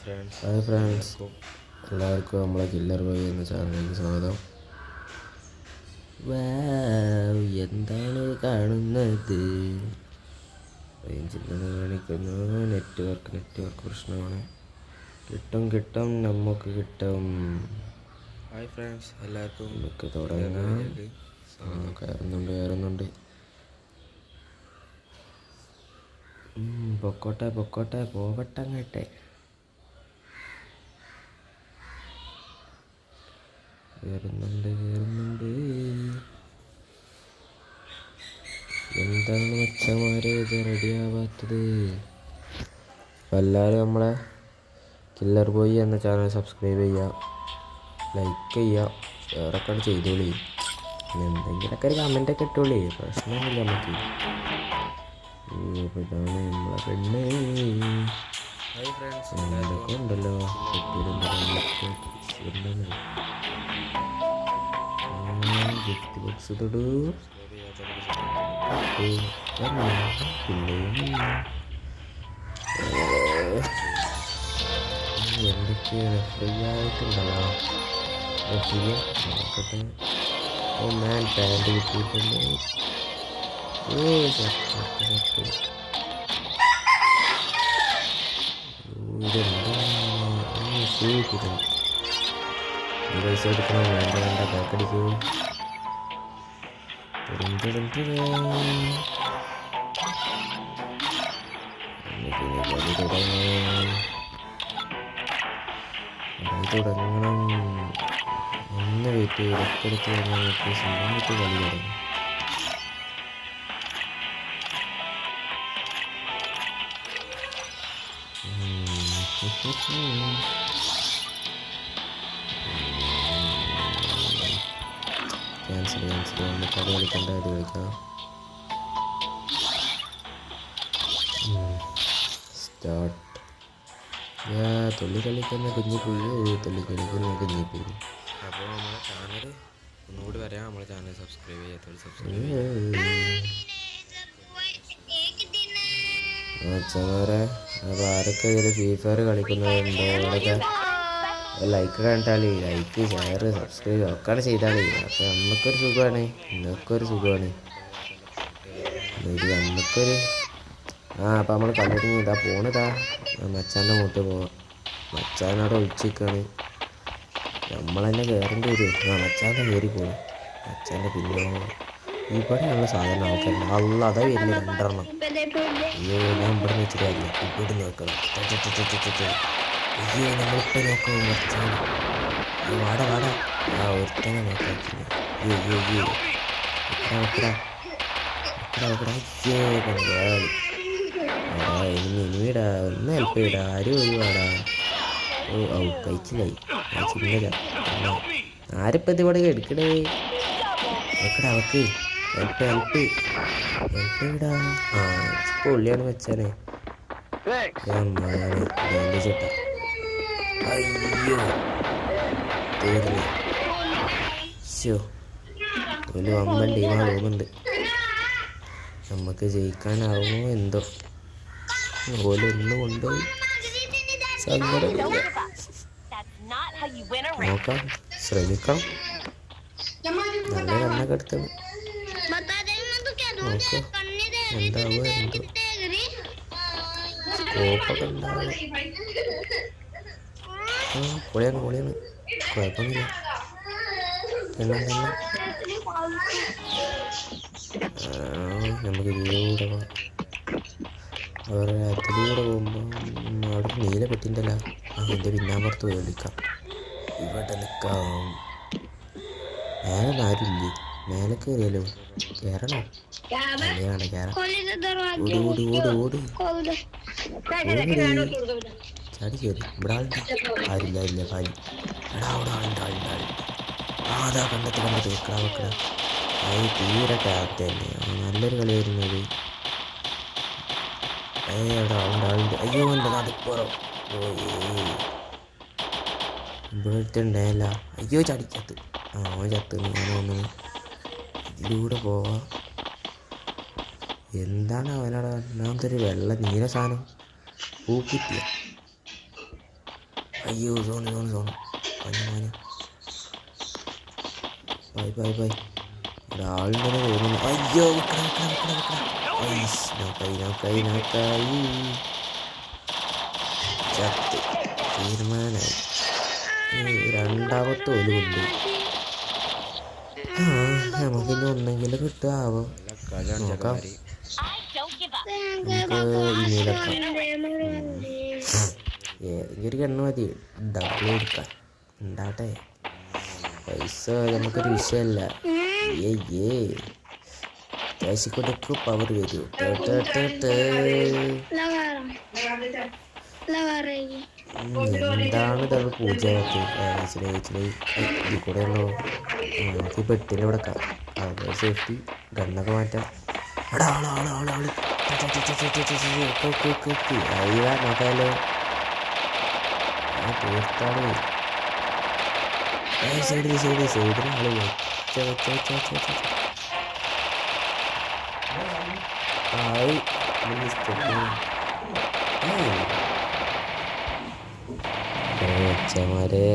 Hi friends, എല്ലാവർക്കും നമ്മളെ killer boy എന്ന ചാനലിലേക്ക് സ്വാഗതം. എന്താണ് കാണുന്നത്? റേഞ്ചില്ലെന്ന് കാണിക്കുന്നു. നെറ്റ്വർക്ക് പ്രശ്നമാണ്. കിട്ടും നമുക്ക് കിട്ടും. ഹായ് ഫ്രണ്ട്സ്, എല്ലാവർക്കും നമുക്ക് തുടങ്ങാം. കയറുന്നുണ്ട്. പോകട്ടെ അങ്ങട്ടെ. കയറുന്നുണ്ട്. എന്താണ് മച്ചന്മാരെ ഇത് റെഡിയാവാത്തത്? അപ്പം എല്ലാവരും നമ്മളെ കില്ലർ ബോയ് എന്ന ചാനൽ സബ്സ്ക്രൈബ് ചെയ്യുക, ലൈക്ക് ചെയ്യുക, ഷെയറൊക്കെ ചെയ്തോളി. എന്തെങ്കിലുമൊക്കെ ഒരു കമൻറ്റൊക്കെ ഇട്ടോളി, പ്രശ്നമൊന്നുമില്ല നമുക്ക്. ഇതാണ് നമ്മളെ പെണ്ണ്. ഹായ് ഫ്രണ്ട്സ്, എന്തൊക്കെ ഉണ്ടല്ലോ. ഗിഫ്റ്റ് ബോക്സ് തൊടു. എന്തൊക്കെയാണ് ഫ്രീ ആയിട്ടുണ്ടല്ലോ. ഫ്രീ നോക്കട്ടെ. ഓ മാൻ, പാൻറ് കിട്ടിയിട്ടുണ്ട്. ഇതെന്താണ്? ഷൂ കിട്ടുന്നു. പൈസ എടുക്കണം. വേണ്ട പാക്കടിക്കൂ. തുടങ്ങണം. ഒന്ന് വെയിറ്റ് ചെയ്ത് ഇടയ്ക്കെടുത്ത് സമയത്ത് കളി തുടങ്ങും. ക്യാൻസൽ നമുക്ക് അത് കളിക്കണ്ട, ഇത് കളിക്കാം. സ്റ്റാർട്ട്. തുള്ളി കളിക്കുന്ന കുഞ്ഞിപ്പുഴു. അപ്പോൾ നമ്മളെ ചാനൽ ഒന്നുകൂടി വരാം. നമ്മളെ ചാനൽ സബ്സ്ക്രൈബ് ചെയ്യാത്തവർ സബ്സ്ക്രൈബ് ചെയ്യുക. മച്ചന്മാരെ, അപ്പോൾ ആരൊക്കെ ഇതിൽ ഫ്രീ ഫയർ കളിക്കുന്നവരുണ്ടോ? അവരൊക്കെ ലൈക്ക് കണ്ടാളി. ലൈക്ക്, ഷെയർ, സബ്സ്ക്രൈബ് ഒക്കെ ചെയ്താളി. അപ്പോൾ നമുക്കൊരു സുഖമാണ്, നിങ്ങൾക്കൊരു സുഖമാണ്. നമുക്കൊരു അപ്പോൾ നമ്മൾ കളി ഇതാ പോണതാ. മച്ചാൻ്റെ മൂട്ട് പോവാം. മച്ചാനോടെ ഒളിച്ചിരിക്കുകയാണ്. നമ്മൾ തന്നെ കയറേണ്ടി വരും. മച്ചാൻ്റെ കയറി പോകും. മച്ചാൻ്റെ പിന്നെ ഇവിടെയുള്ള സാധനം ആൾക്കാരുണ്ട്. അതാ വരുന്നത് 2 എണ്ണം. അയ്യോ, ഞാൻ ഇവിടെ വെച്ചിട്ടില്ല. ഇവിടെ നോക്കണം. അയ്യോ, നമ്മളിപ്പോൾ നോക്കാം. മച്ചാൻ വാടാ. ഒരുത്തനെ നോക്കാക്കില്ല. അയ്യോ പങ്കാളി. ഇനിടാ, ഒന്ന് ഹെൽപ്പ് ചെയ്യടാ. ആരും ഒഴിവാടാ. കഴിച്ചില്ലായി. ആരിപ്പോൾ ഇത് ഇവിടെ എടുക്കടേ? അവക്ക് ഹെൽപ്പ് ചെയ്യടാ. പൊള്ളിയാണ് വെച്ചാലേ. ചേട്ടാ, അയ്യോ തീർന്നു. ഒരു വമ്പൻ ടീമാണ് തോന്നുന്നുണ്ട്. നമുക്ക് ജയിക്കാനാവുമോ എന്തോ. ഓലൊന്നും കൊണ്ടുപോയി. നോക്കാം, ശ്രമിക്കാം. നല്ല കണ്ണൊക്കെ എടുത്തത്. നോക്കാം എന്താവുക എന്തോ. സ്കോപ്പൊക്കെ ഉണ്ടാവും. പൊളിയാണ്. കുഴപ്പമൊന്നുമില്ല. നമുക്ക് ഇതിലൂടെ പോവാം. അതിലൂടെ പോകുമ്പോൾ അവിടെ നീല പെട്ടിണ്ടല്ല. അതിൻ്റെ പിന്നാമ്പുറത്ത് പോയി വിളിക്കാം. ഇവിടെ നിൽക്കാം. മേലെ ആരുമില്ലേ? മേലെ കയറിയാലോ? കയറണോ? കയറാം. ഓട് ചാടി കയറി. ഇവിടെ ആരില്ല. കാലി അവിടെ ആളുണ്ട്. അതാ കണ്ടെത്തി വെക്കടാ. അത് തീരെ ടാപ്റ്റ് തന്നെ. നല്ലൊരു കളിയായിരുന്നത്. അവിടെ ആളുണ്ട്. അയ്യോ, എൻ്റെ നടുപ്പുറം. ഇവിടെ അടുത്തുണ്ടായല്ല. അയ്യോ, ചാടിക്കത്ത്. അവൻ ചത്ത്. ഞാൻ തോന്നുന്നു ഇതിലൂടെ പോവാ. എന്താണ് അവനവിടെ ഒന്നാമതൊരു വെള്ള നീല സാധനം പൂക്കിട്ടിയ. അയ്യോ സോണ് മാഞ്ഞു ബൈ ഒരാളുണ്ടെന്ന് തോന്നുന്നു. അയ്യോ നോക്കായി ചത്ത് തീരുമാനായി. രണ്ടാമത്തെ ഒലുണ്ട്. നമുക്കിനി ഒന്നെങ്കിലും കിട്ടുമോ നോക്കാം. നമുക്ക് ഇമെയിലൊക്കെ ഏതെങ്കിലും ഒരു കണ്ണ് മതി ഡബിൾ എടുക്കാൻ. ഉണ്ടാട്ടെ പൈസ നമുക്കൊരു വിഷയമല്ല. കാശിക്കൊടുക്ക് പവർ വരൂ. എന്താണ് ഇതവൾ പൂജയൊക്കെ ഇതിൽ കൂടെ ഉള്ളോ. നമുക്ക് പെട്ടിൻ്റെ ഇവിടെ സേഫ്റ്റി ഗണ്ണൊക്കെ മാറ്റാം. അവിടെ ആള് അയ്യ നോക്കാലോ. തീർത്താണ് സൈഡിൽ ആള് അച്ഛന്മാരെ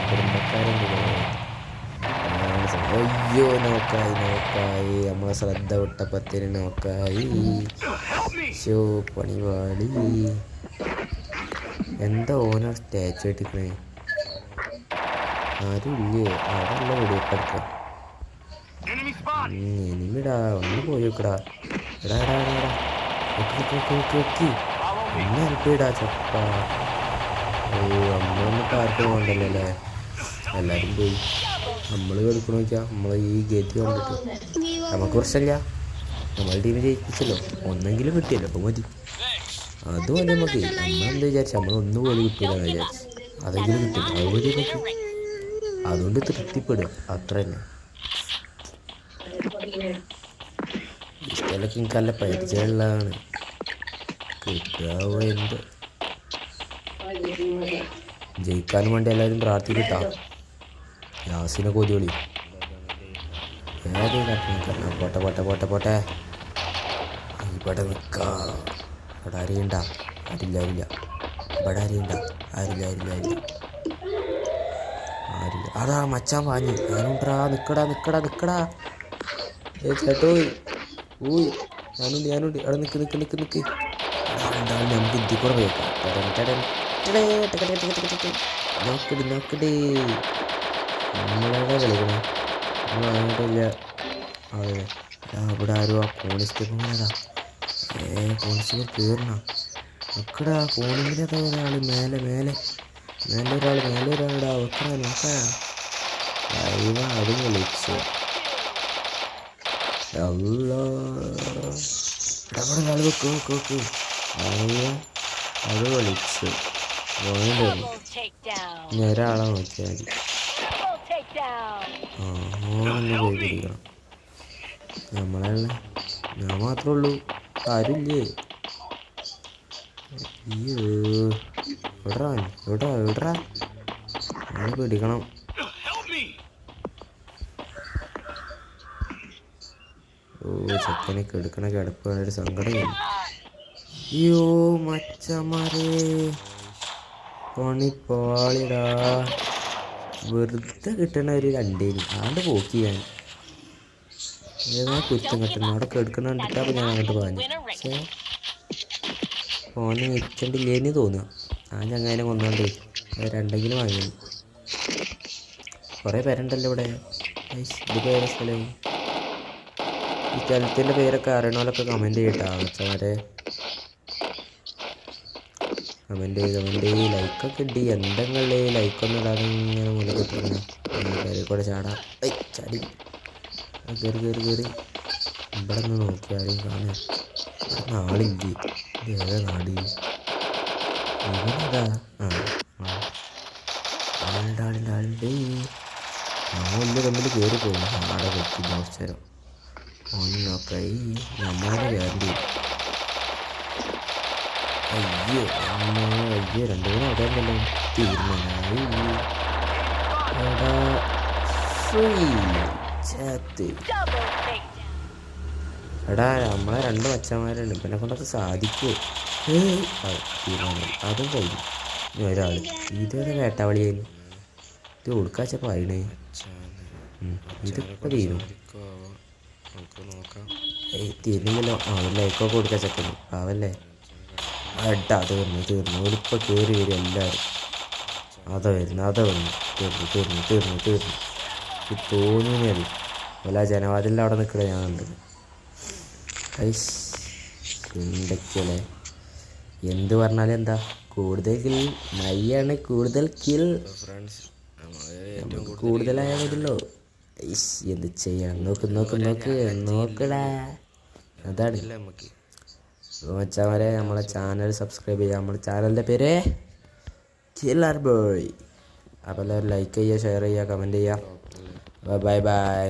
കുടുംബക്കാരുണ്ട്. അയ്യോ നോക്കായി നമ്മളെ ശ്രദ്ധ വിട്ടപ്പത്തിന് നോക്കായി. ഷോ പണിപാടി. എന്താ ഓനോ സ്റ്റാച്ചു കെട്ടിക്കണേ. ആരും ഇല്ലേ അവിടെ വെടിവെപ്പെടുക്ക. എനിമിടാ ഒന്ന് പോയി വെക്കടാ. എടാ ഒന്ന് ഹെൽപ്പിടാ ചപ്പ. ഓ നമ്മളൊന്നും പാർക്കും പോകണ്ടല്ലോ അല്ലേ. എല്ലാവരും പോയി. നമ്മൾ എടുക്കണ വെച്ചാൽ നമ്മളെ ഈ ഗേറ്റ് കണ്ടിട്ട് നമുക്ക് പ്രശ്നമില്ല. നമ്മളെ ടീം ജയിപ്പിച്ചല്ലോ. ഒന്നെങ്കിലും കിട്ടിയല്ലോ അപ്പോൾ മതി. അത് മതി നമുക്ക്. നമ്മളെന്താ വിചാരിച്ചു നമ്മളൊന്നും പോലും കിട്ടില്ല വിചാരിച്ചു. അതെങ്കിലും കിട്ടില്ല അതുപോലെ പറ്റും. അതുകൊണ്ട് തൃപ്തിപ്പെടുക അത്ര തന്നെ. ഇഷ്ടമൊക്കെ എനിക്ക് നല്ല പരിചയമുള്ളതാണ്. കിട്ടാവോ എന്ത്. ജയിക്കാനും വേണ്ടി എല്ലാവരും പ്രാർത്ഥിക്കട്ടാ. യാസിനെ കൊതിയൊളി പോട്ടെ ഇവിടെ നിൽക്കാം. ഇവിടെ ആരെയുണ്ട? ആരില്ല. ഇവിടെ ആരില്ല. അതാ മച്ചാൻ പാഞ്ഞ്. ഞാനുണ്ടാ. നിക്കടാ ചേട്ടോ. ഊയ് ഞാനുണ്ട്. അവിടെ നിക്ക്. നമുക്ക് ഇതിൽ കൂടെ പോയേക്കാം. നോക്കടി നമ്മളെവിടെ കളിക്കണേ. നമ്മൾ അങ്ങോട്ടില്ല. അതെ ഇവിടെ ആരും ആ കോണിസ്റ്റേബിളേതാ. കോണിസ്റ്റേബിൾ കയറണ നോക്കടാ. കോണിങ്ങിനതാ ഒരാൾ മേലെ ഒരാളിടാ. വെക്കടാ നോക്കാ. അത് വിളിച്ചു. ഒരാൾ വെക്ക്. അത് വിളിച്ചു. ഇനി ഒരാളെ നോക്കിയാൽ മതി. ഓനൊന്ന് പോയി പിടിക്കണം. നമ്മളല്ല ഞാൻ മാത്രമേ ഉള്ളൂ. ആരുമില്ലേ? അയ്യോ എവിടാ നമ്മൾ പിടിക്കണം. ചെക്കനെ കെടുക്കണ കിടപ്പ് ഒരു സങ്കടം. അയ്യോ മച്ചമാരെ പണിപ്പാളിടാ. വെറുതെ കിട്ടണ ഒരു രണ്ടേന് ആണ്ട് പോക്കി. ഞാൻ ഏതാ കുറ്റം കിട്ടണം. അവിടെ കെടുക്കണ കണ്ടിട്ടാണ് ഞാൻ അങ്ങോട്ട് പറഞ്ഞു. പക്ഷേ ഫോണ് വെച്ചിട്ടില്ലേന്ന് തോന്നുക. ആ ചങ്ങാനെ കൊന്നോണ്ട് രണ്ടെങ്കിലും വാങ്ങി. കുറേ പേരുണ്ടല്ലോ ഇവിടെ. ഇത് പേരെ സ്ഥലം. ഈ സ്ഥലത്തിൻ്റെ പേരൊക്കെ അറിയണോലൊക്കെ കമൻറ്റ് ചെയ്യട്ടാ. വെച്ചവരെ കമൻറ്റ് ചെയ്ത് ലൈക്കൊക്കെ ഇടി. എന്തെങ്കിലും ലൈക്കൊന്നും ഇടാതെ ഇങ്ങനെ മുന്നിൽ കിട്ടുന്ന പേരെ കൂടെ ചാടാം. ചാടി കയറി ഇവിടെ നിന്ന് നോക്കി ആരെയും കാണാൻ. നാളില്ലേ. ഏതാ നാട് ഇവനെതാ. ആളുണ്ട്. ഒന്ന് തമ്മിൽ കയറി പോകും. ആടെ വെക്കി കുറച്ചേരം ഒന്ന് നോക്കായി. നമ്മളെ കയറേണ്ടി. അയ്യോ 2-3 അവിടെയല്ലോ. തീരുമാനമായി. എടാ നമ്മളെ 2 മച്ചന്മാരുണ്ട്. പിന്നെ കൊണ്ടൊക്കെ സാധിക്കുമോ? തീരുമാനം അതും കഴിഞ്ഞു. ഒരാൾ ഇതൊരു വേട്ടാവളിയായിരുന്നു. ഇത് കൊടുക്കാച്ച പറയണേ. ഇതിപ്പോൾ തീരും. നമുക്ക് നോക്കാം. തീർന്നില്ലല്ലോ. ഒരു ലൈക്കൊക്കെ കൊടുക്കാൻ ചെക്കുന്നു പാവല്ലേ. അടാ തീർന്നു ഒരിപ്പോൾ കയറി വരും എല്ലാവരും. അതാ വന്നു തീർന്നു. ഇത് തോന്നിയത് അല്ല ജനവാതിലിൻ്റെ അവിടെ നിൽക്കണ ഞാൻ കണ്ടത്. ഐസ് എന്തൊക്കെയല്ലേ. എന്ത് പറഞ്ഞാലും എന്താ കൂടുതൽ കിൽ മയ്യാണ്. കൂടുതൽ കിൽ ഫ്രണ്ട്സ് കൂടുതലായാൽ മതിയല്ലോ. ഐസ് എന്ത് ചെയ്യാൻ. നോക്കടാ. അതാണ് നമുക്ക് മച്ചാമാരെ നമ്മളെ ചാനൽ സബ്സ്ക്രൈബ് ചെയ്യുക. നമ്മുടെ ചാനലിൻ്റെ പേര് കില്ലർ ബോയ്. അപ്പോൾ എല്ലാവരും ലൈക്ക് ചെയ്യുക, ഷെയർ ചെയ്യുക, കമൻറ്റ് ചെയ്യുക. ബൈ.